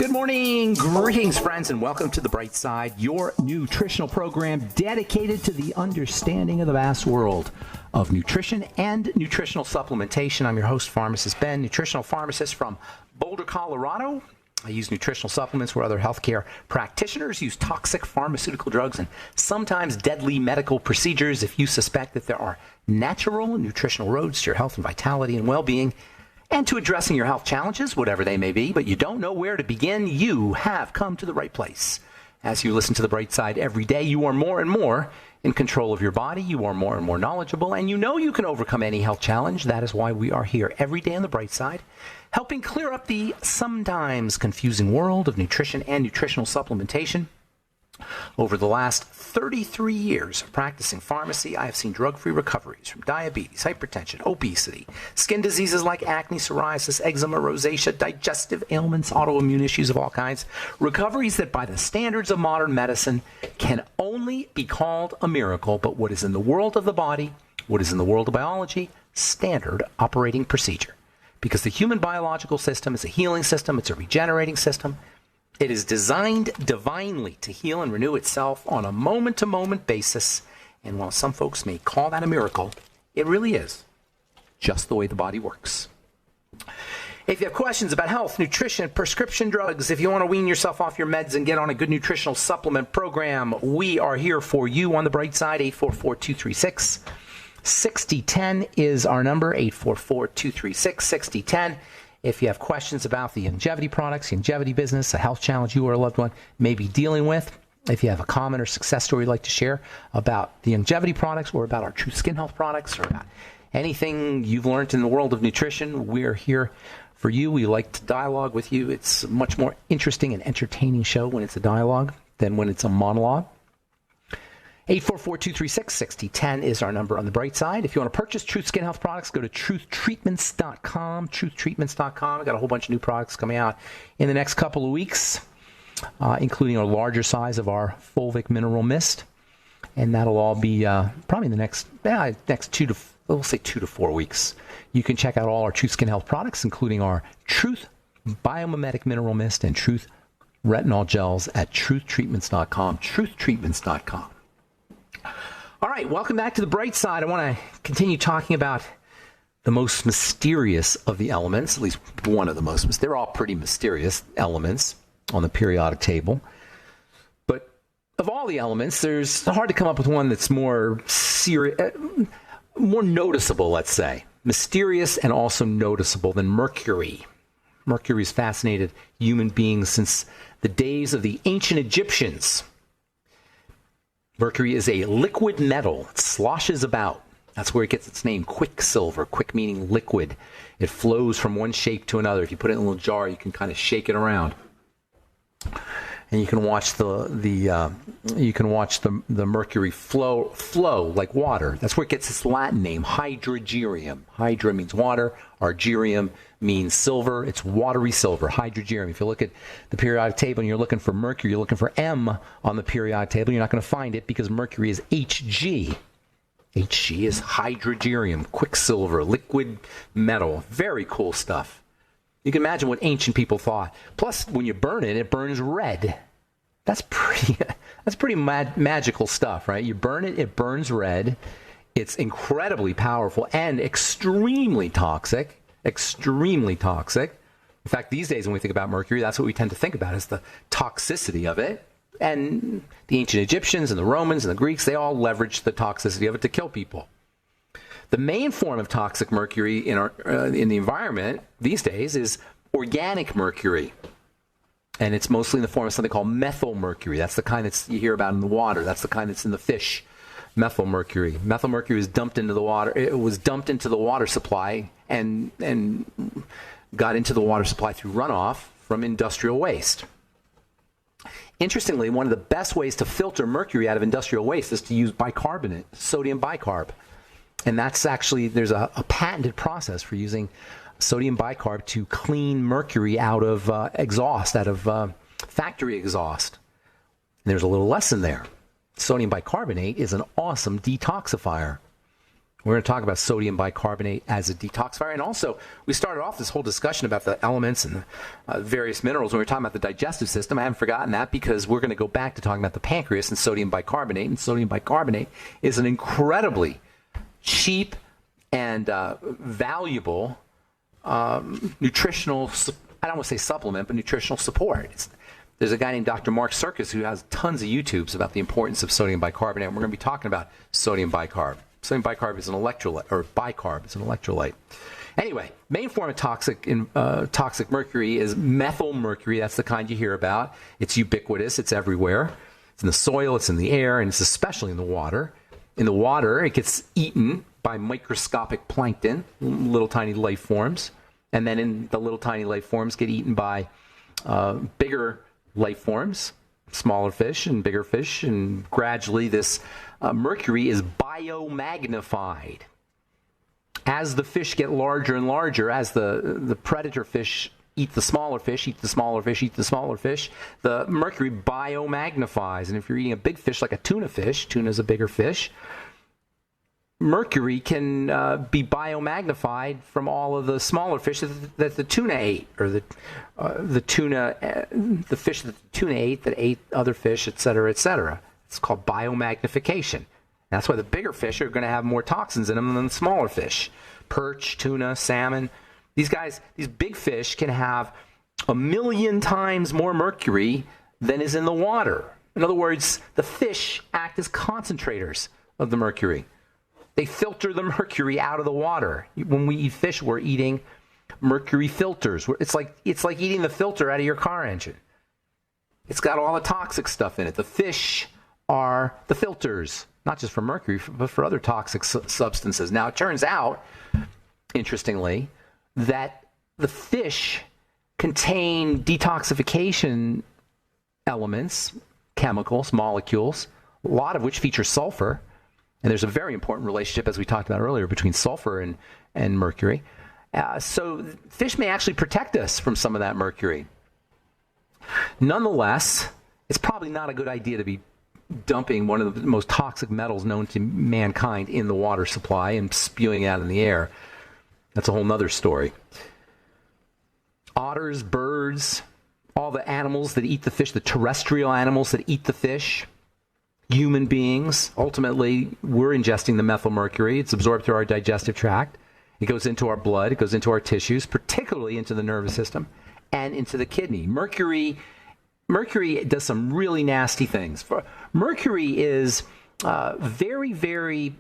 Good morning, greetings, friends, and welcome to The Bright Side, your nutritional program dedicated to the understanding of the vast world of nutrition and nutritional supplementation. I'm your host, Pharmacist Ben, nutritional pharmacist from Boulder, Colorado. I use nutritional supplements where other healthcare practitioners use toxic pharmaceutical drugs and sometimes deadly medical procedures. If you suspect that there are natural nutritional roads to your health and vitality and well-being, and to addressing your health challenges, whatever they may be, but you don't know where to begin, you have come to the right place. As you listen to The Bright Side every day, you are more and more in control of your body, you are more and more knowledgeable, and you know you can overcome any health challenge. That is why we are here every day on The Bright Side, helping clear up the sometimes confusing world of nutrition and nutritional supplementation. Over the last 33 years of practicing pharmacy, I have seen drug-free recoveries from diabetes, hypertension, obesity, skin diseases like acne, psoriasis, eczema, rosacea, digestive ailments, autoimmune issues of all kinds. Recoveries that by the standards of modern medicine can only be called a miracle, but what is in the world of the body, what is in the world of biology, standard operating procedure. Because the human biological system is a healing system, it's a regenerating system. It is designed divinely to heal and renew itself on a moment-to-moment basis. And while some folks may call that a miracle, it really is just the way the body works. If you have questions about health, nutrition, prescription drugs, if you want to wean yourself off your meds and get on a good nutritional supplement program, we are here for you on The Bright Side. 844-236-6010 is our number, 844-236-6010. If you have questions about the longevity products, longevity business, a health challenge you or a loved one may be dealing with, if you have a comment or success story you'd like to share about the longevity products or about our True Skin Health products or about anything you've learned in the world of nutrition, we're here for you. We like to dialogue with you. It's a much more interesting and entertaining show when it's a dialogue than when it's a monologue. 844-236-6010 is our number on The Bright Side. If you want to purchase Truth Skin Health products, go to truthtreatments.com, truthtreatments.com. We've got a whole bunch of new products coming out in the next couple of weeks, including a larger size of our fulvic mineral mist. And that'll all be probably in the next 2 to 4 weeks. You can check out all our Truth Skin Health products, including our Truth Biomimetic Mineral Mist and Truth Retinol Gels at truthtreatments.com, truthtreatments.com. All right, welcome back to The Bright Side. I want to continue talking about the most mysterious of the elements, at least one of the most. They're all pretty mysterious elements on the periodic table. But of all the elements, it's hard to come up with one that's more noticeable, let's say. Mysterious and also noticeable than mercury. Mercury's fascinated human beings since the days of the ancient Egyptians. Mercury is a liquid metal. It sloshes about. That's where it gets its name, quicksilver. Quick meaning liquid. It flows from one shape to another. If you put it in a little jar, you can kind of shake it around, and you can watch the mercury flow like water. That's where it gets its Latin name, hydrogerium. Hydra means water. Argerium means silver. It's watery silver, hydrogerium. If you look at the periodic table and you're looking for mercury, you're looking for M on the periodic table, you're not going to find it because mercury is Hg. Hg is hydrogerium, quicksilver, liquid metal. Very cool stuff. You can imagine what ancient people thought. Plus, when you burn it, it burns red. That's pretty magical stuff, right? You burn it, it burns red. It's incredibly powerful and extremely toxic. Extremely toxic. In fact, these days when we think about mercury, that's what we tend to think about is the toxicity of it. And the ancient Egyptians and the Romans and the Greeks, they all leveraged the toxicity of it to kill people. The main form of toxic mercury in the environment these days is organic mercury. And it's mostly in the form of something called methyl mercury. That's the kind that you hear about in the water. That's the kind that's in the fish. Methyl mercury. Methyl mercury was dumped into the water. It was dumped into the water supply and got into the water supply through runoff from industrial waste. Interestingly, one of the best ways to filter mercury out of industrial waste is to use bicarbonate, sodium bicarb. And that's actually, there's a patented process for using sodium bicarb to clean mercury out of exhaust, out of factory exhaust. And there's a little lesson there. Sodium bicarbonate is an awesome detoxifier. We're going to talk about sodium bicarbonate as a detoxifier. And also, we started off this whole discussion about the elements and the various minerals when we were talking about the digestive system. I haven't forgotten that because we're going to go back to talking about the pancreas and sodium bicarbonate. And sodium bicarbonate is an incredibly cheap and valuable nutritional, I don't want to say supplement, but nutritional support. There's a guy named Dr. Mark Serkis who has tons of YouTubes about the importance of sodium bicarbonate. And we're going to be talking about sodium bicarb. Sodium bicarb is an electrolyte, or bicarb is an electrolyte. Anyway, main form of toxic mercury is methyl mercury. That's the kind you hear about. It's ubiquitous. It's everywhere. It's in the soil. It's in the air, and it's especially in the water. In the water, it gets eaten by microscopic plankton, little tiny life forms, and then in the little tiny life forms get eaten by bigger life forms, smaller fish and bigger fish, and gradually this mercury is biomagnified. As the fish get larger and larger, as the predator fish eat the smaller fish, eat the smaller fish, eat the smaller fish, the mercury biomagnifies. And if you're eating a big fish like a tuna fish, tuna's a bigger fish, mercury can be biomagnified from all of the smaller fish that the tuna ate, or the fish that the tuna ate that ate other fish, et cetera, et cetera. It's called biomagnification. That's why the bigger fish are going to have more toxins in them than the smaller fish. Perch, tuna, salmon. These big fish can have 1,000,000 times more mercury than is in the water. In other words, the fish act as concentrators of the mercury. They filter the mercury out of the water. When we eat fish, we're eating mercury filters. It's like eating the filter out of your car engine. It's got all the toxic stuff in it. The fish are the filters, not just for mercury, but for other toxic substances. Now, it turns out, interestingly, that the fish contain detoxification elements, chemicals, molecules, a lot of which feature sulfur. And there's a very important relationship, as we talked about earlier, between sulfur and mercury. So fish may actually protect us from some of that mercury. Nonetheless, it's probably not a good idea to be dumping one of the most toxic metals known to mankind in the water supply and spewing it out in the air. That's a whole nother story. Otters, birds, all the animals that eat the fish, the terrestrial animals that eat the fish, human beings, ultimately, we're ingesting the methyl mercury. It's absorbed through our digestive tract. It goes into our blood. It goes into our tissues, particularly into the nervous system and into the kidney. Mercury does some really nasty things. Mercury is very, very...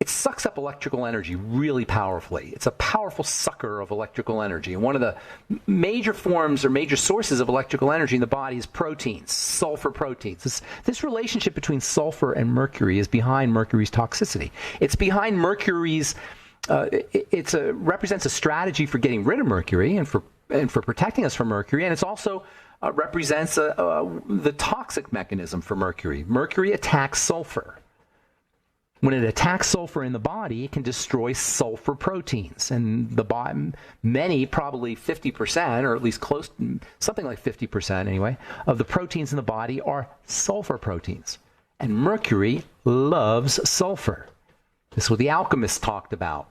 it sucks up electrical energy really powerfully. It's a powerful sucker of electrical energy. And one of the major forms or major sources of electrical energy in the body is proteins, sulfur proteins. This relationship between sulfur and mercury is behind mercury's toxicity. It's behind mercury's, represents a strategy for getting rid of mercury and for protecting us from mercury. And it's also represents the toxic mechanism for mercury. Mercury attacks sulfur. When it attacks sulfur in the body, it can destroy sulfur proteins. And many, probably 50%, or at least close, something like 50% anyway, of the proteins in the body are sulfur proteins. And mercury loves sulfur. This is what the alchemists talked about.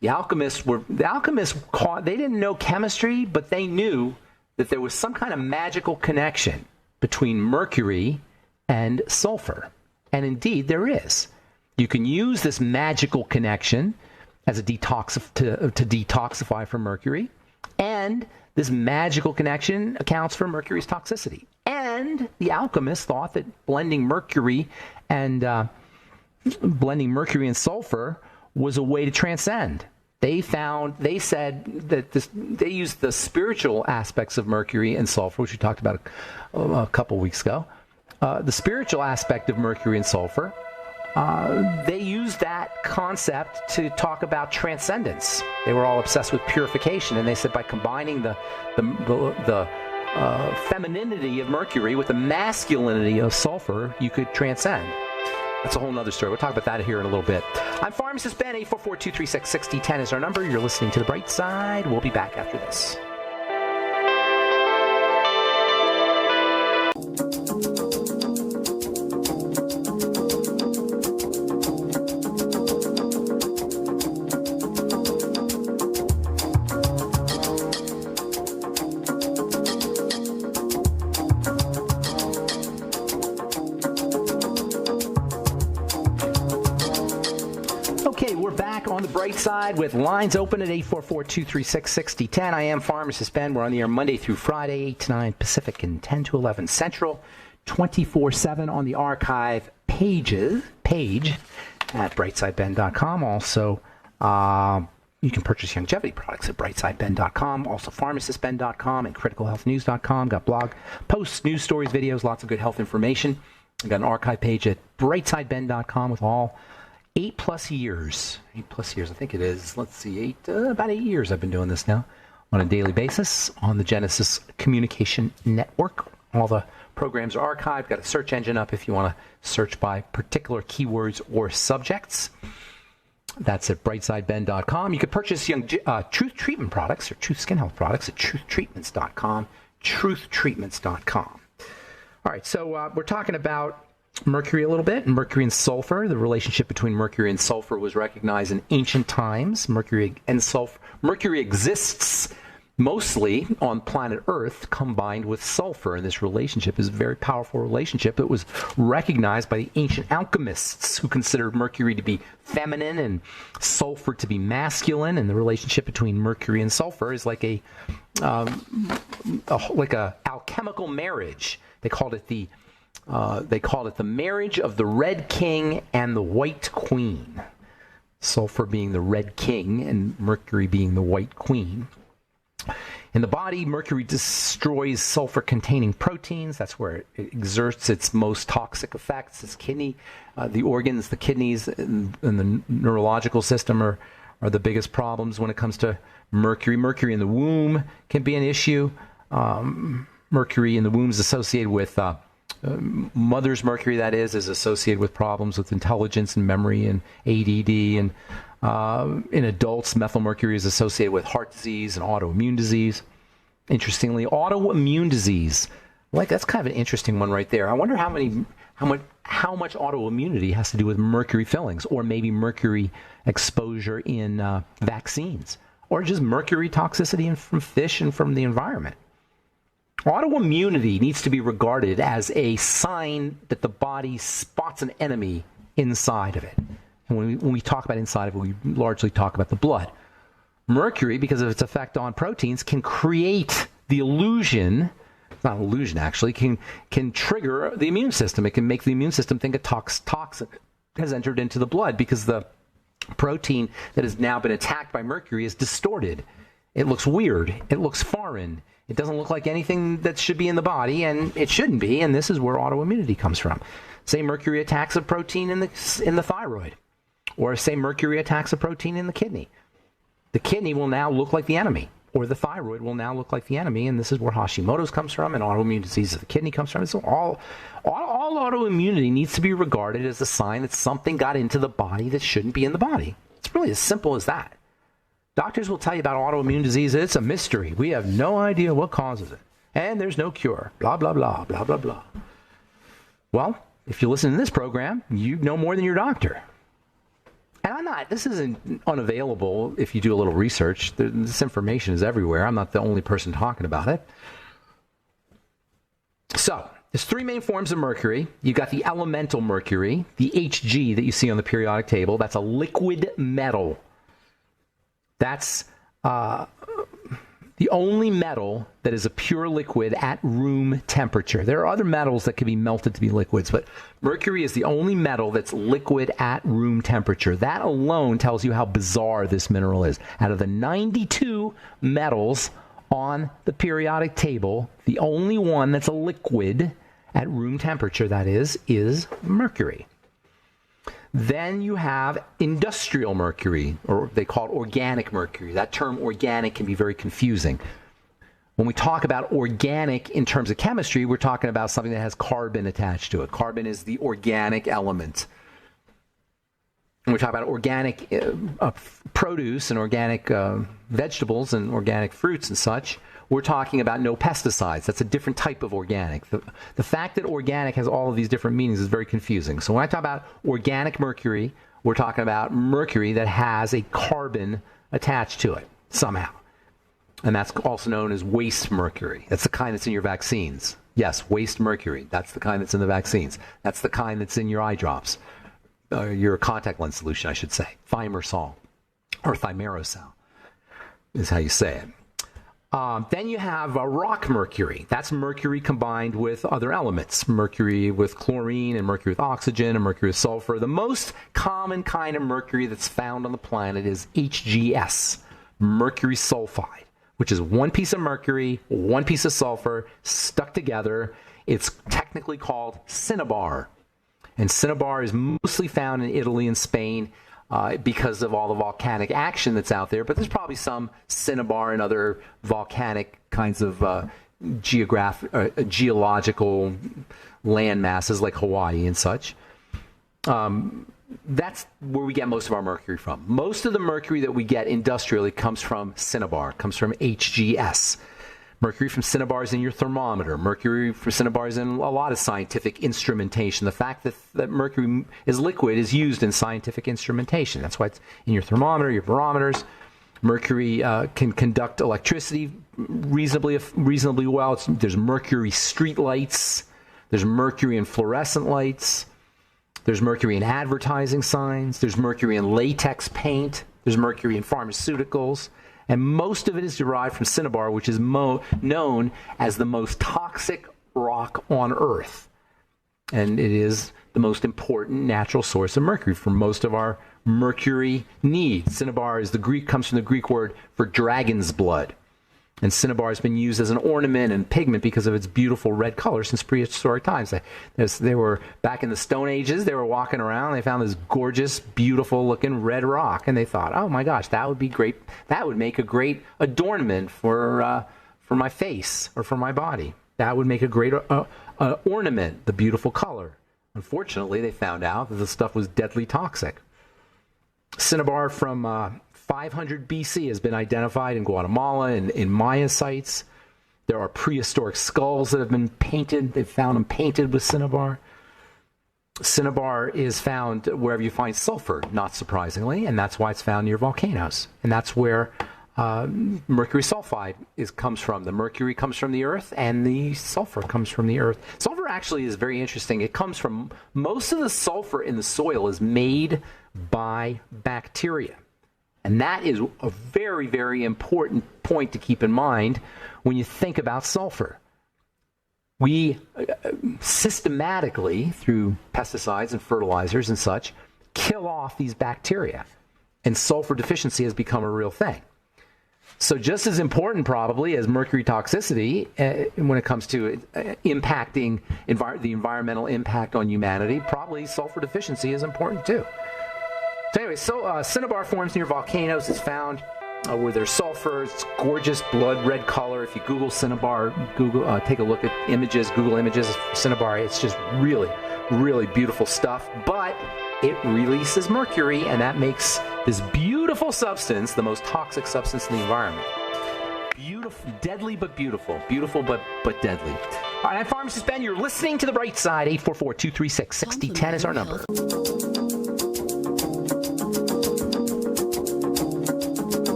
The alchemists they didn't know chemistry, but they knew that there was some kind of magical connection between mercury and sulfur. And indeed, there is. You can use this magical connection as a to detoxify from mercury, and this magical connection accounts for mercury's toxicity. And the alchemists thought that blending mercury and sulfur was a way to transcend. They said that they used the spiritual aspects of mercury and sulfur, which we talked about a couple weeks ago. The spiritual aspect of mercury and sulfur. They used that concept to talk about transcendence. They were all obsessed with purification, and they said by combining the femininity of mercury with the masculinity of sulfur, you could transcend. That's a whole other story. We'll talk about that here in a little bit. I'm Pharmacist Ben. 844-236-6010 is our number. You're listening to The Bright Side. We'll be back after this. Brightside with lines open at 844-236-6010. I am Pharmacist Ben. We're on the air Monday through Friday, 8 to 9 Pacific and 10 to 11 Central, 24/7 on the archive page at brightsideben.com. Also, you can purchase longevity products at brightsideben.com, also pharmacistben.com and criticalhealthnews.com. Got blog posts, news stories, videos, lots of good health information. I've got an archive page at brightsideben.com with all 8+ years. 8+ years, I think it is. Let's see, about 8 years I've been doing this now on a daily basis on the Genesis Communication Network. All the programs are archived. Got a search engine up if you want to search by particular keywords or subjects. That's at brightsideben.com. You can purchase Truth Treatment products or Truth Skin Health products at truthtreatments.com, truthtreatments.com. All right, so we're talking about mercury a little bit, mercury and sulfur. The relationship between mercury and sulfur was recognized in ancient times. Mercury exists mostly on planet Earth combined with sulfur, and this relationship is a very powerful relationship. It was recognized by the ancient alchemists who considered mercury to be feminine and sulfur to be masculine, and the relationship between mercury and sulfur is like a alchemical marriage. They called it the marriage of the Red King and the White Queen. Sulfur being the Red King and Mercury being the White Queen. In the body, mercury destroys sulfur-containing proteins. That's where it exerts its most toxic effects. Its kidney, the organs, the kidneys, and the neurological system are the biggest problems when it comes to mercury. Mercury in the womb can be an issue. Mercury in the womb is associated with mother's mercury, that is associated with problems with intelligence and memory and ADD. And in adults, methylmercury is associated with heart disease and autoimmune disease. Interestingly, autoimmune disease, that's kind of an interesting one right there. I wonder how much autoimmunity has to do with mercury fillings, or maybe mercury exposure in vaccines, or just mercury toxicity from fish and from the environment. Autoimmunity needs to be regarded as a sign that the body spots an enemy inside of it. And when we talk about inside of it, we largely talk about the blood. Mercury, because of its effect on proteins, can create the illusion, not an illusion actually, can trigger the immune system. It can make the immune system think a toxin has entered into the blood because the protein that has now been attacked by mercury is distorted. It looks weird. It looks foreign. It doesn't look like anything that should be in the body, and it shouldn't be, and this is where autoimmunity comes from. Say mercury attacks a protein in the thyroid, or say mercury attacks a protein in the kidney. The kidney will now look like the enemy, or the thyroid will now look like the enemy, and this is where Hashimoto's comes from, and autoimmune disease of the kidney comes from. So all autoimmunity needs to be regarded as a sign that something got into the body that shouldn't be in the body. It's really as simple as that. Doctors will tell you about autoimmune disease. It's a mystery. We have no idea what causes it. And there's no cure. Blah, blah, blah, blah, blah, blah. Well, if you listen to this program, you know more than your doctor. And this isn't unavailable if you do a little research. This information is everywhere. I'm not the only person talking about it. So, there's three main forms of mercury. You've got the elemental mercury, the Hg that you see on the periodic table. That's a liquid metal. That's the only metal that is a pure liquid at room temperature. There are other metals that can be melted to be liquids, but mercury is the only metal that's liquid at room temperature. That alone tells you how bizarre this mineral is. Out of the 92 metals on the periodic table, the only one that's a liquid at room temperature, that is mercury. Then you have industrial mercury, or they call it organic mercury. That term organic can be very confusing. When we talk about organic in terms of chemistry, we're talking about something that has carbon attached to it. Carbon is the organic element. When we talk about organic produce and organic vegetables and organic fruits and such, we're talking about no pesticides. That's a different type of organic. The fact that organic has all of these different meanings is very confusing. So when I talk about organic mercury, we're talking about mercury that has a carbon attached to it somehow. And that's also known as waste mercury. That's the kind that's in your vaccines. Yes, waste mercury. That's the kind that's in the vaccines. That's the kind that's in your eye drops. Your contact lens solution, I should say. Thimerosal. or thimerosal is how you say it. Then you have rock mercury. That's mercury combined with other elements. Mercury with chlorine and mercury with oxygen and mercury with sulfur. The most common kind of mercury that's found on the planet is HGS, mercury sulfide, which is one piece of mercury, one piece of sulfur stuck together. It's technically called cinnabar. And cinnabar is mostly found in Italy and Spain because of all the volcanic action that's out there. But there's probably some cinnabar and other volcanic kinds of geological land masses like Hawaii and such. That's where we get most of our mercury from. Most of the mercury that we get industrially comes from cinnabar, comes from HGS. Mercury from cinnabar is in your thermometer. Mercury from cinnabar is in a lot of scientific instrumentation. The fact that mercury is liquid is used in scientific instrumentation. That's why it's in your thermometer, your barometers. Mercury can conduct electricity reasonably well. There's mercury street lights. There's mercury in fluorescent lights. There's mercury in advertising signs. There's mercury in latex paint. There's mercury in pharmaceuticals. And most of it is derived from cinnabar, which is known as the most toxic rock on Earth. And it is the most important natural source of mercury for most of our mercury needs. Cinnabar comes from the Greek word for dragon's blood. And cinnabar has been used as an ornament and pigment because of its beautiful red color since prehistoric times. They were back in the Stone Ages. They were walking around. They found this gorgeous, beautiful-looking red rock, and they thought, "Oh my gosh, that would be great. That would make a great adornment for my face or for my body. That would make a great ornament. The beautiful color." Unfortunately, they found out that the stuff was deadly toxic. Cinnabar from 500 BC has been identified in Guatemala and in Maya sites. There are prehistoric skulls that have been painted. They've found them painted with cinnabar. Cinnabar is found wherever you find sulfur, not surprisingly, and that's why it's found near volcanoes. And that's where mercury sulfide comes from. The mercury comes from the earth, and the sulfur comes from the earth. Sulfur actually is very interesting. It comes from, most of the sulfur in the soil is made by bacteria. And that is a very, very important point to keep in mind when you think about sulfur. We systematically, through pesticides and fertilizers and such, kill off these bacteria. And sulfur deficiency has become a real thing. So just as important probably as mercury toxicity when it comes to impacting the environmental impact on humanity, probably sulfur deficiency is important too. So anyway, cinnabar forms near volcanoes. It's found where there's sulfur. It's gorgeous blood red color. If you Google cinnabar, take a look at images, Google images for cinnabar. It's just really, really beautiful stuff. But it releases mercury, and that makes this beautiful substance the most toxic substance in the environment. Beautiful, deadly but beautiful. Beautiful but deadly. All right, I'm Pharmacist Ben. You're listening to The Bright Side. 844-236-6010 is our number.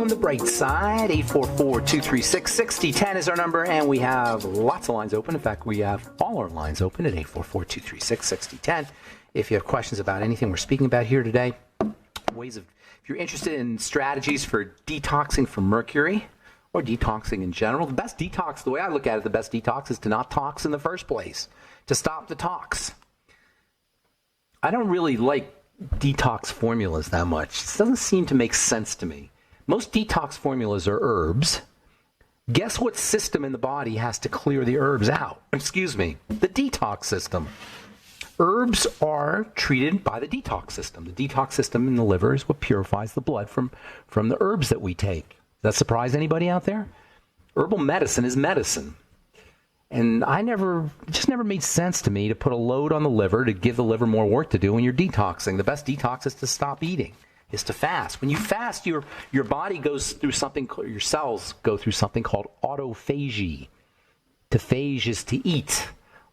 The Bright Side, 844-236-6010 is our number, and we have lots of lines open. In fact, we have all our lines open at 844-236-6010. If you have questions about anything we're speaking about here today, if you're interested in strategies for detoxing from mercury or detoxing in general, the way I look at it, the best detox is to not tox in the first place, to stop the tox. I don't really like detox formulas that much. It doesn't seem to make sense to me. Most detox formulas are herbs. Guess what system in the body has to clear the herbs out? The detox system. Herbs are treated by the detox system. The detox system in the liver is what purifies the blood from the herbs that we take. Does that surprise anybody out there? Herbal medicine is medicine. And it just never made sense to me to put a load on the liver to give the liver more work to do when you're detoxing. The best detox is to stop eating. Is to fast. When you fast, your body goes through something, your cells go through something called autophagy. To phage is to eat.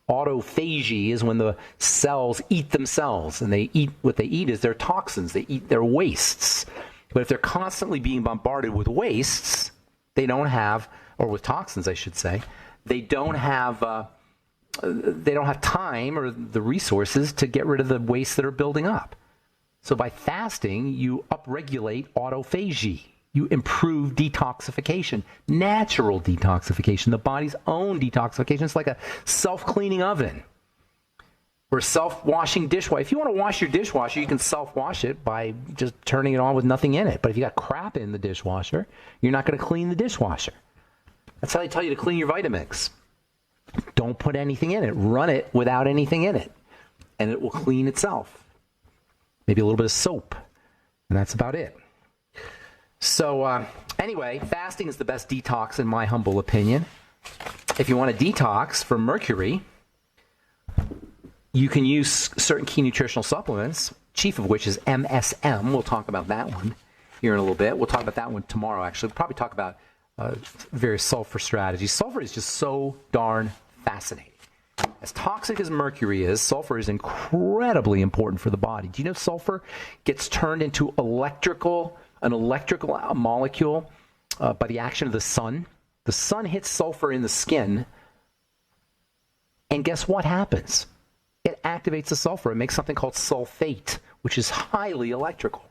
Autophagy is when the cells eat themselves, and what they eat is their toxins. They eat their wastes. But if they're constantly being bombarded with wastes, or with toxins, I should say, they don't have time or the resources to get rid of the wastes that are building up. So by fasting, you upregulate autophagy. You improve detoxification, natural detoxification, the body's own detoxification. It's like a self-cleaning oven or self-washing dishwasher. If you want to wash your dishwasher, you can self-wash it by just turning it on with nothing in it. But if you got crap in the dishwasher, you're not going to clean the dishwasher. That's how they tell you to clean your Vitamix. Don't put anything in it. Run it without anything in it, and it will clean itself. Maybe a little bit of soap, and that's about it. So anyway, fasting is the best detox in my humble opinion. If you want to detox from mercury, you can use certain key nutritional supplements, chief of which is MSM. We'll talk about that one here in a little bit. We'll talk about that one tomorrow, actually. We'll probably talk about various sulfur strategies. Sulfur is just so darn fascinating. As toxic as mercury is, sulfur is incredibly important for the body. Do you know sulfur gets turned into an electrical molecule by the action of the sun? The sun hits sulfur in the skin, and guess what happens? It activates the sulfur. It makes something called sulfate, which is highly electrical.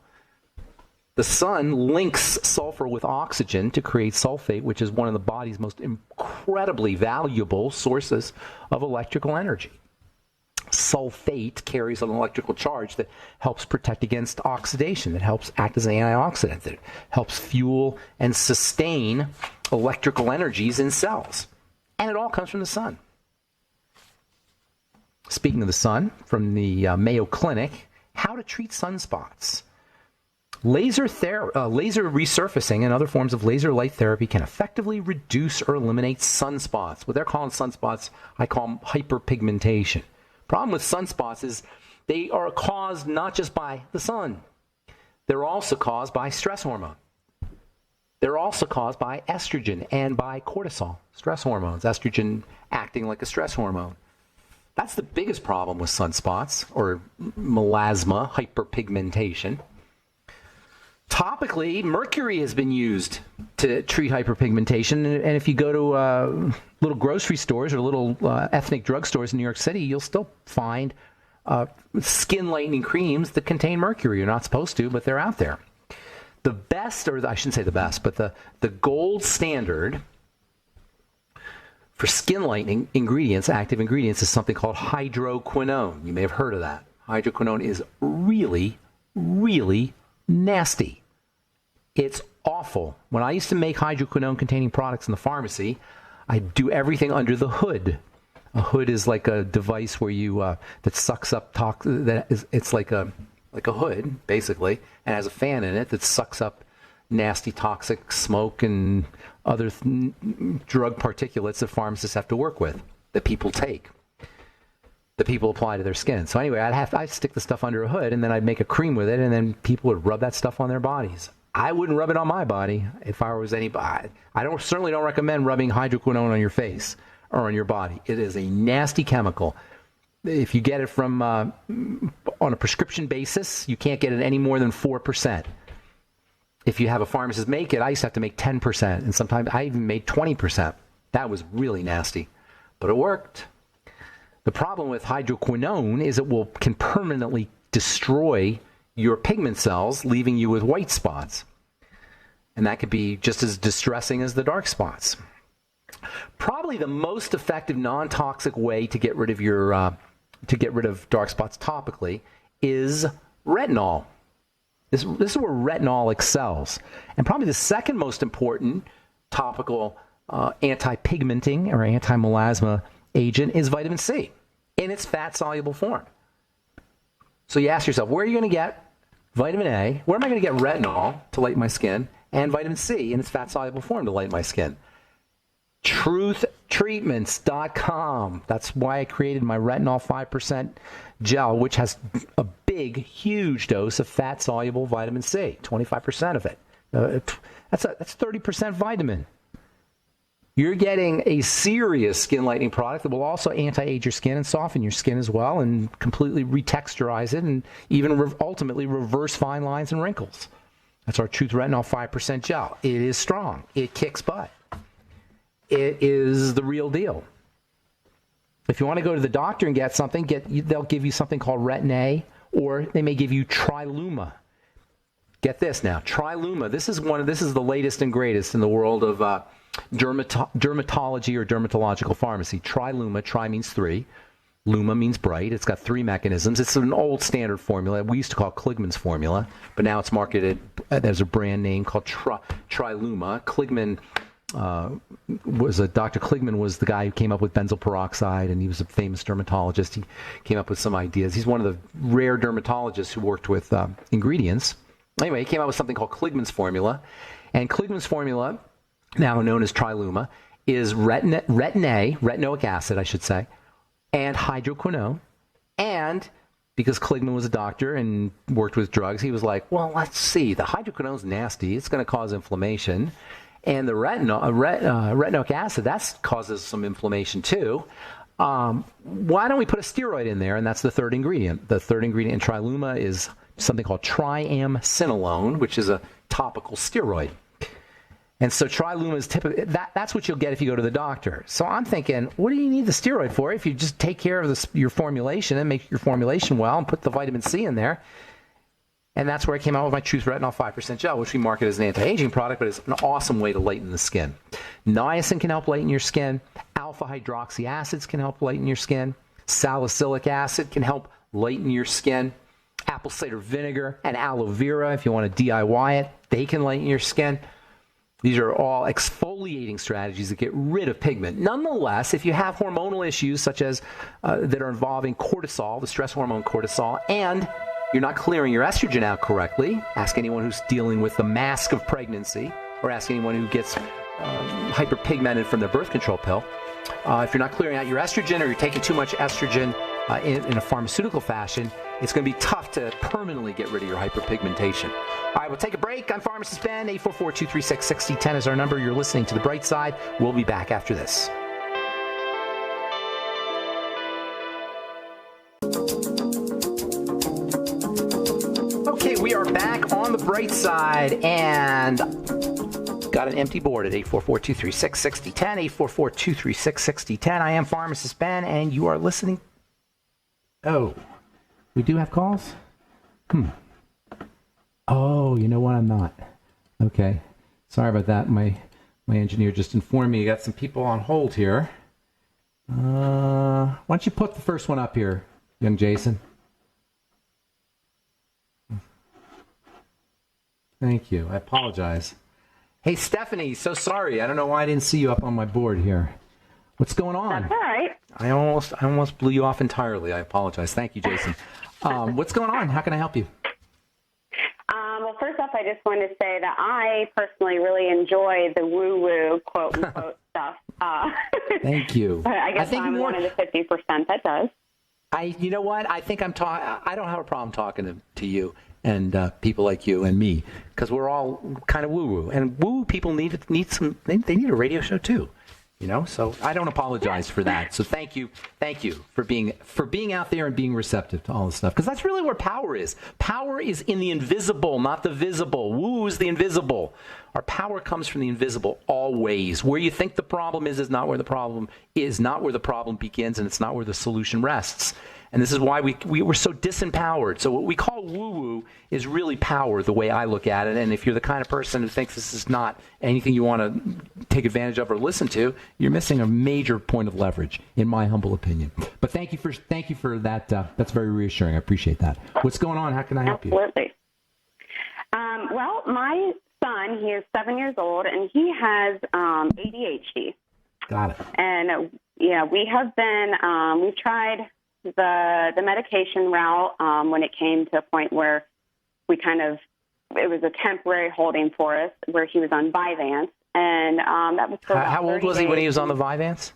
The sun links sulfur with oxygen to create sulfate, which is one of the body's most incredibly valuable sources of electrical energy. Sulfate carries an electrical charge that helps protect against oxidation, that helps act as an antioxidant, that helps fuel and sustain electrical energies in cells. And it all comes from the sun. Speaking of the sun, from the Mayo Clinic, how to treat sunspots. Laser resurfacing and other forms of laser light therapy can effectively reduce or eliminate sunspots. What they're calling sunspots, I call them hyperpigmentation. Problem with sunspots is they are caused not just by the sun. They're also caused by stress hormone. They're also caused by estrogen and by cortisol, stress hormones, estrogen acting like a stress hormone. That's the biggest problem with sunspots or melasma, hyperpigmentation. Topically, mercury has been used to treat hyperpigmentation, and if you go to little grocery stores or little ethnic drugstores in New York City, you'll still find skin lightening creams that contain mercury. You're not supposed to, but they're out there. The best, or I shouldn't say the best, but the gold standard for skin lightening ingredients, active ingredients, is something called hydroquinone. You may have heard of that. Hydroquinone is really, really nasty. It's awful. When I used to make hydroquinone-containing products in the pharmacy, I do everything under the hood. A hood is like a device where you that sucks up it's like a hood basically, and has a fan in it that sucks up nasty toxic smoke and other drug particulates that pharmacists have to work with, that people take, that people apply to their skin. So anyway, I'd stick the stuff under a hood, and then I'd make a cream with it, and then people would rub that stuff on their bodies. I wouldn't rub it on my body if I was anybody. I certainly don't recommend rubbing hydroquinone on your face or on your body. It is a nasty chemical. If you get it from on a prescription basis, you can't get it any more than 4%. If you have a pharmacist make it, I used to have to make 10%, and sometimes I even made 20%. That was really nasty, but it worked. The problem with hydroquinone is it can permanently destroy your pigment cells, leaving you with white spots. And that could be just as distressing as the dark spots. Probably the most effective non-toxic way to get rid of dark spots topically is retinol. This is where retinol excels. And probably the second most important topical anti-pigmenting or anti-melasma agent is vitamin C in its fat-soluble form. So you ask yourself, where are you going to get vitamin A? Where am I going to get retinol to lighten my skin? And vitamin C in its fat-soluble form to lighten my skin? TruthTreatments.com. That's why I created my retinol 5% gel, which has a big, huge dose of fat-soluble vitamin C, 25% of it. That's 30% vitamin. You're getting a serious skin lightening product that will also anti-age your skin and soften your skin as well, and completely retexturize it, and even ultimately reverse fine lines and wrinkles. That's our Truth Retinol 5% gel. It is strong. It kicks butt. It is the real deal. If you want to go to the doctor and get something, they'll give you something called Retin-A Or they may give you Triluma. Get this now, Triluma. This is the latest and greatest in the world of dermatology or dermatological pharmacy. Triluma. Tri means 3. Luma means bright. It's got 3 mechanisms. It's an old standard formula. We used to call it Kligman's formula, but now it's marketed as a brand name called Triluma. Kligman Dr. Kligman was the guy who came up with benzoyl peroxide, and he was a famous dermatologist. He came up with some ideas. He's one of the rare dermatologists who worked with ingredients. Anyway, he came up with something called Kligman's formula, and Kligman's formula, now known as Triluma, is retinoic acid, I should say, and hydroquinone. And because Kligman was a doctor and worked with drugs, he was like, well, let's see. The hydroquinone's nasty. It's going to cause inflammation. And the retinoic acid, that causes some inflammation too. Why don't we put a steroid in there? And that's the third ingredient. The third ingredient in Triluma is something called triamcinolone, which is a topical steroid. And so Triluma is typically, that's what you'll get if you go to the doctor. So I'm thinking, what do you need the steroid for if you just take care of your formulation and make your formulation well and put the vitamin C in there? And that's where I came out with my Truth Retinol 5% gel, which we market as an anti-aging product, but it's an awesome way to lighten the skin. Niacin can help lighten your skin. Alpha hydroxy acids can help lighten your skin. Salicylic acid can help lighten your skin. Apple cider vinegar and aloe vera, if you want to DIY it, they can lighten your skin. These are all exfoliating strategies that get rid of pigment. Nonetheless, if you have hormonal issues such as that are involving cortisol, the stress hormone cortisol, and you're not clearing your estrogen out correctly, ask anyone who's dealing with the mask of pregnancy, or ask anyone who gets hyperpigmented from their birth control pill. If you're not clearing out your estrogen, or you're taking too much estrogen in a pharmaceutical fashion, it's going to be tough to permanently get rid of your hyperpigmentation. All right, we'll take a break. I'm Pharmacist Ben. 844-236-6010 is our number. You're listening to The Bright Side. We'll be back after this. Okay, we are back on The Bright Side, and got an empty board at 844-236-6010, 844-236-6010. I am Pharmacist Ben, and you are listening. Oh, we do have calls? Oh, you know what? I'm not. Okay. Sorry about that. My engineer just informed me you got some people on hold here. Why don't you put the first one up here, young Jason? Thank you. I apologize. Hey, Stephanie, so sorry. I don't know why I didn't see you up on my board here. What's going on? That's all right. I almost blew you off entirely. I apologize. Thank you, Jason. What's going on? How can I help you? Well, first off, I just wanted to say that I personally really enjoy the woo-woo, quote-unquote, stuff. Thank you. But I think I'm one of the 50% that does. You know what? I think I don't have a problem talking to you and people like you and me, because we're all kind of woo-woo. And woo-woo people need a radio show too. You know, so I don't apologize for that. So thank you for being out there and being receptive to all this stuff, because that's really where power is. Power is in the invisible, not the visible. Woo is the invisible. Our power comes from the invisible always. Where you think the problem is not where the problem is, not where the problem begins, and it's not where the solution rests. And this is why we're so disempowered. So what we call woo-woo is really power, the way I look at it. And if you're the kind of person who thinks this is not anything you want to take advantage of or listen to, you're missing a major point of leverage, in my humble opinion. But thank you for that. That's very reassuring. I appreciate that. What's going on? How can I help you? Absolutely. Well, my son, he is 7 years old, and he has ADHD. Got it. And, we have been, we've tried the medication route when it came to a point where it was a temporary holding for us, where he was on Vyvanse, and that was for How old was he when he was on the Vyvanse?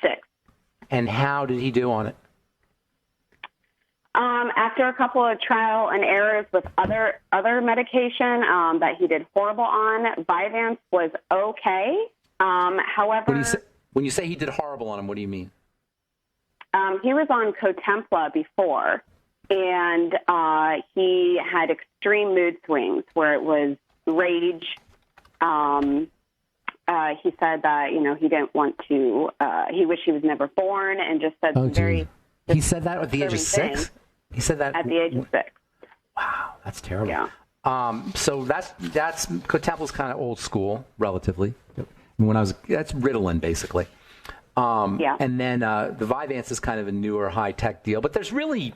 6. And how did he do on it? After a couple of trial and errors with other medication that he did horrible on, Vyvanse was okay. However, when you say he did horrible on him, what do you mean? He was on Cotempla before, and he had extreme mood swings where it was rage. He said that, he didn't want to, he wished he was never born, and just said some very He said that at the age of 6? He said that at the age of 6. Wow, that's terrible. Yeah. So that's Temple's kind of old school, relatively. That's Ritalin, basically. Yeah. And then the Vyvanse is kind of a newer, high-tech deal. But there's really,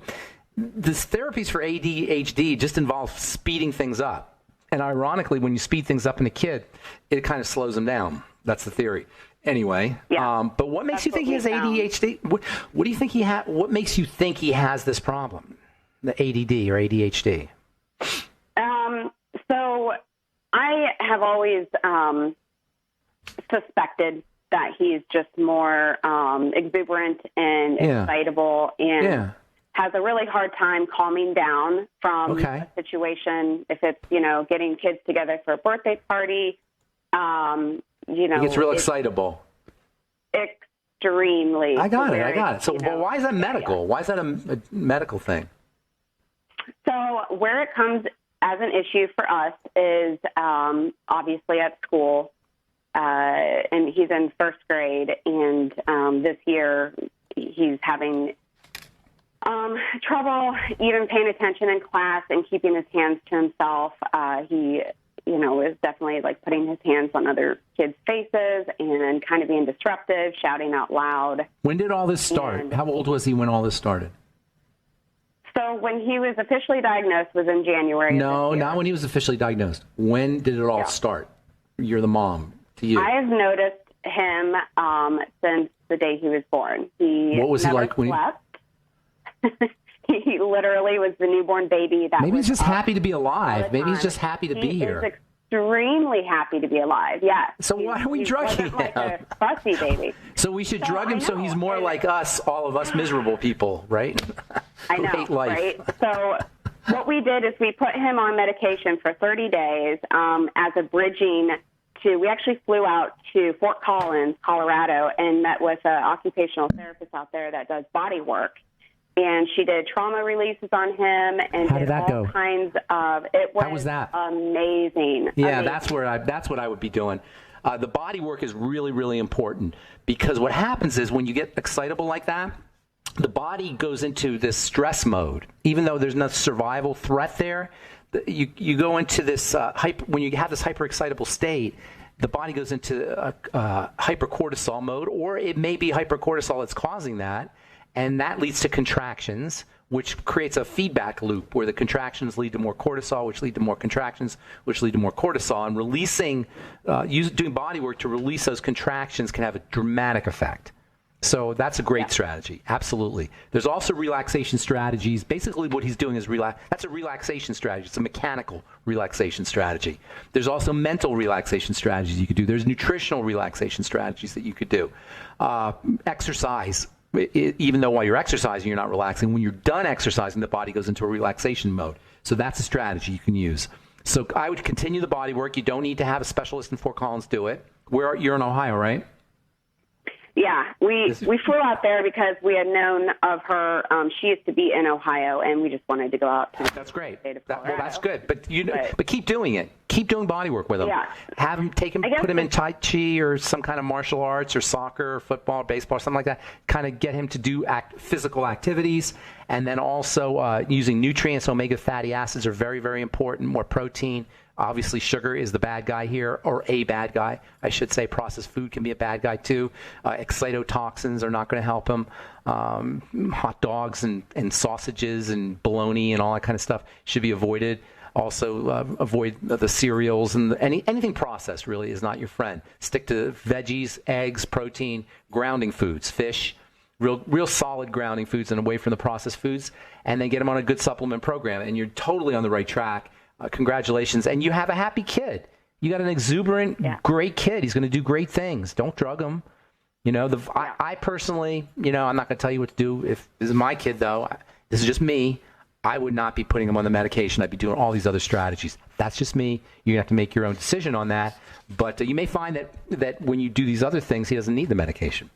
this therapies for ADHD just involve speeding things up. And ironically, when you speed things up in a kid, it kind of slows them down. That's the theory. Anyway, yeah. But what makes you think he has ADHD? What do you think what makes you think he has this problem, the ADD or ADHD? So I have always suspected that he's just more exuberant and excitable and has a really hard time calming down from a situation. If it's, getting kids together for a birthday party, he gets real excitable. Extremely. I got it. So why is that medical? Yeah. Why is that a medical thing? So where it comes as an issue for us is obviously at school. And he's in first grade, and this year he's having trouble even paying attention in class and keeping his hands to himself. He, is definitely like putting his hands on other kids' faces and kind of being disruptive, shouting out loud. When did all this start? How old was he when all this started? So when he was officially diagnosed was in January. No, not when he was officially diagnosed. When did it all start? You're the mom. To you. I have noticed him since the day he was born. What was he like when he literally was the newborn baby. Maybe he's just happy to be alive. Maybe he's just happy to be here. He's extremely happy to be alive, yes. So why are we drugging him? Like a fussy baby. So we should drug him so he's more like us, all of us miserable people, right? I know, hate life. Right? So what we did is we put him on medication for 30 days as a bridging to, we actually flew out to Fort Collins, Colorado, and met with an occupational therapist out there that does body work. And she did trauma releases on him and How did that go? Kinds of, it was How was that? Amazing. Yeah, amazing. That's what I would be doing. The body work is really, really important because what happens is when you get excitable like that, the body goes into this stress mode. Even though there's no survival threat there, you go into this when you have this hyperexcitable state, the body goes into hypercortisol mode, or it may be hypercortisol that's causing that. And that leads to contractions, which creates a feedback loop where the contractions lead to more cortisol, which lead to more contractions, which lead to more cortisol. And releasing, doing body work to release those contractions can have a dramatic effect. So that's a great strategy. Absolutely. There's also relaxation strategies. Basically what he's doing is that's a relaxation strategy. It's a mechanical relaxation strategy. There's also mental relaxation strategies you could do. There's nutritional relaxation strategies that you could do. Exercise. Even though while you're exercising, you're not relaxing. When you're done exercising, the body goes into a relaxation mode. So that's a strategy you can use. So I would continue the body work. You don't need to have a specialist in Fort Collins do it. You're in Ohio, right? Yeah, we flew out there because we had known of her. She used to be in Ohio, and we just wanted to go out to That's great. Well, that's good. But but keep doing it. Keep doing body work with him. Yeah. Have him put him in Tai Chi or some kind of martial arts or soccer or football or baseball or something like that. Kind of get him to do physical activities. And then also using nutrients, omega fatty acids are very, very important. More protein. Obviously, sugar is the bad guy here, or a bad guy, I should say. Processed food can be a bad guy, too. Excitotoxins are not going to help him. Hot dogs and sausages and bologna and all that kind of stuff should be avoided. Also, avoid the cereals and anything processed, really, is not your friend. Stick to veggies, eggs, protein, grounding foods, fish, real solid grounding foods and away from the processed foods, and then get him on a good supplement program, and you're totally on the right track. Congratulations. And you have a happy kid. You got an exuberant, great kid. He's going to do great things. Don't drug him. I personally, I'm not going to tell you what to do. If this is my kid, though, this is just me. I would not be putting him on the medication. I'd be doing all these other strategies. That's just me. You're going to have to make your own decision on that. But you may find that when you do these other things, he doesn't need the medication.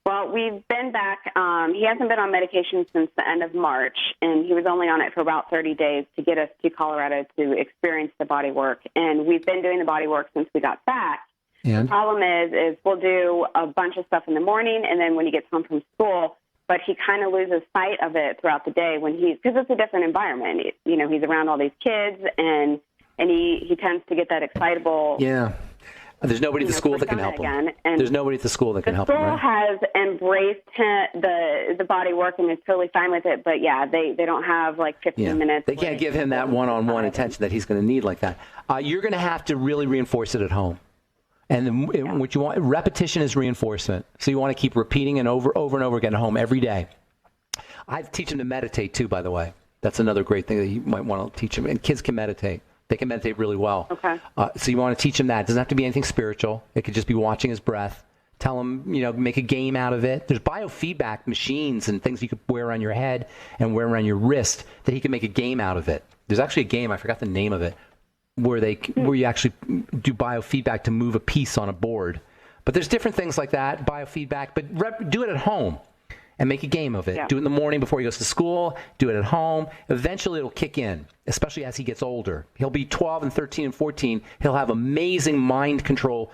Well, we've been back. He hasn't been on medication since the end of March, and he was only on it for about 30 days to get us to Colorado to experience the body work. And we've been doing the body work since we got back. And? The problem is we'll do a bunch of stuff in the morning, and then when he gets home from school, but he kind of loses sight of it throughout the day because it's a different environment. You know, he's around all these kids, and he tends to get that excitable. Yeah. There's nobody at the school that can help him. There's nobody at the school that can help him. The school has embraced the body work and is totally fine with it, but yeah, they don't have like 15 minutes. They can't give him that one-on-one attention that he's going to need like that. You're going to have to really reinforce it at home. And what you want, repetition is reinforcement. So you want to keep repeating it over and over again at home every day. I teach him to meditate too, by the way. That's another great thing that you might want to teach him. And kids can meditate. They can meditate really well. Okay. So you want to teach him that. It doesn't have to be anything spiritual. It could just be watching his breath. Tell him, make a game out of it. There's biofeedback machines and things you could wear on your head and wear around your wrist that he can make a game out of it. There's actually a game, I forgot the name of it, where you actually do biofeedback to move a piece on a board. But there's different things like that, biofeedback, but do it at home. And make a game of it. Yeah. Do it in the morning before he goes to school. Do it at home. Eventually it'll kick in, especially as he gets older. He'll be 12 and 13 and 14. He'll have amazing mind control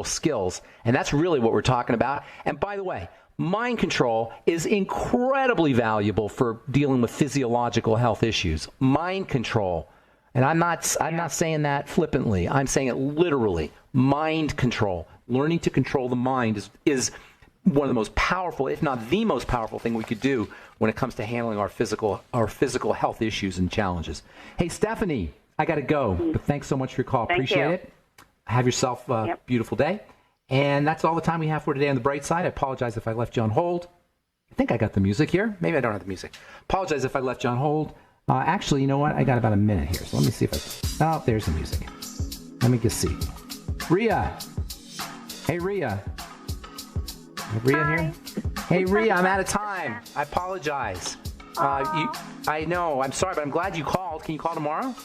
skills. And that's really what we're talking about. And by the way, mind control is incredibly valuable for dealing with physiological health issues. Mind control. And I'm not saying that flippantly. I'm saying it literally. Mind control. Learning to control the mind is one of the most powerful, if not the most powerful thing we could do when it comes to handling our physical health issues and challenges. Hey, Stephanie, I got to go, but thanks so much for your call. Appreciate it. Have yourself a beautiful day. And that's all the time we have for today on The Bright Side. I apologize if I left you on hold. I think I got the music here. Maybe I don't have the music. Apologize if I left you on hold. Actually, you know what? I got about a minute here, so let me see if oh, there's the music. Let me just see. Rhea. Hey, Rhea. Rhea here? Hey, Rhea, I'm out of time. I apologize. I know. I'm sorry, but I'm glad you called. Can you call tomorrow?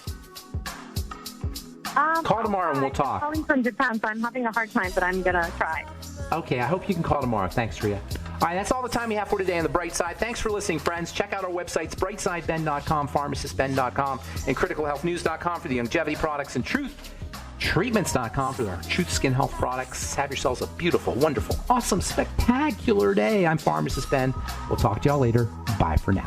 Call tomorrow and we'll talk. I'm calling from Japan, so I'm having a hard time, but I'm going to try. Okay, I hope you can call tomorrow. Thanks, Rhea. All right, that's all the time we have for today on The Bright Side. Thanks for listening, friends. Check out our websites, brightsideben.com, pharmacistben.com, and criticalhealthnews.com for the longevity products and truth. Treatments.com for our Truth Skin Health products. Have yourselves a beautiful, wonderful, awesome, spectacular day. I'm Pharmacist Ben. We'll talk to y'all later. Bye for now.